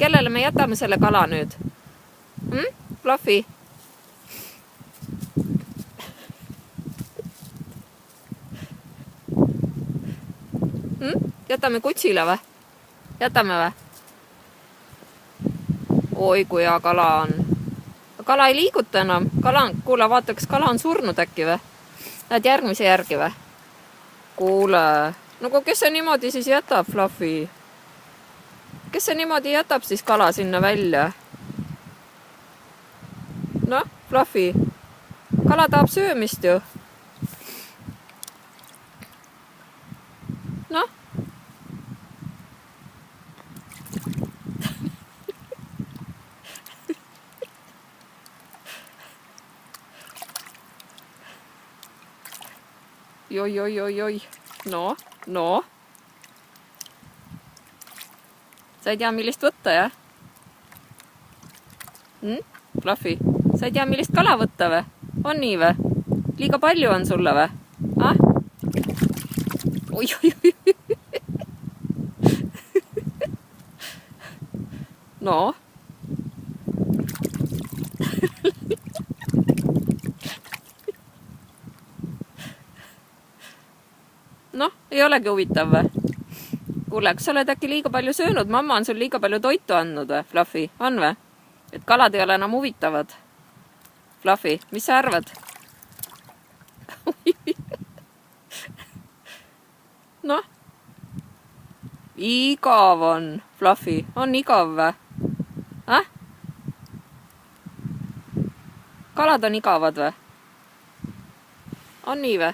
kellele me jätame selle kala nüüd? Fluffy? Jätame kutsile või? Jätame või? Oi, kui hea kala on. Kala ei liiguta enam. Kuule, vaata, kas kala on surnud äkki või? Lähed järgmise järgi või? Kuule. No kes see niimoodi siis jätab, Fluffy? Kes see niimoodi jätab siis kala sinna välja? Noh, Fluffy. Kala tahab söömist ju. Noh. Joi. No. Sa ei tea, millist võtta, jah? Fluffy, sa ei tea, millist kala võtta või? On nii või? Liiga palju on sulle või? Oi. No. Noh, ei olegi huvitav või? Kuule, kas sa oled äkki liiga palju söönud? Mamma on sul liiga palju toitu andnud või, Fluffy? On või? Et kalad ei ole enam huvitavad. Fluffy, mis sa arvad? Noh. Igav on, Fluffy. On igav või? Kalad on igavad või? On nii või?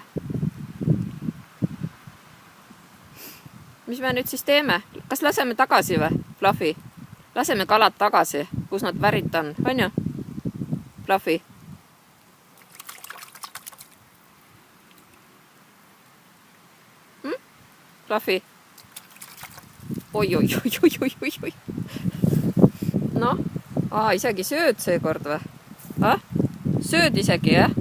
Mis me nüüd siis teeme? Kas laseme tagasi või, Fluffy? Laseme kalad tagasi, kus nad pärit on ju? Fluffy? Fluffy? Oi. Noh, isegi sööd seekord või? Sööd isegi, jah?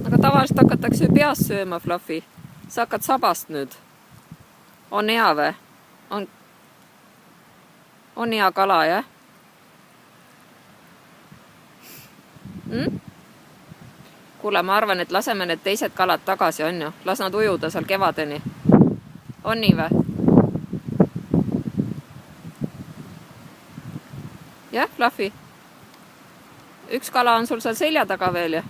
Aga tavaliselt hakatakse peas sööma, Fluffy. Sa hakkad sabast nüüd. On hea või? On hea kala, jah? Kuule, ma arvan, et laseme need teised kalad tagasi, on ju? Las nad ujuda seal kevadeni. On nii või? Jah, Fluffy? Üks kala on sul seal selja taga veel, jah?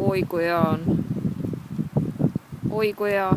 Oi, kui hea on. Oi, kui hea.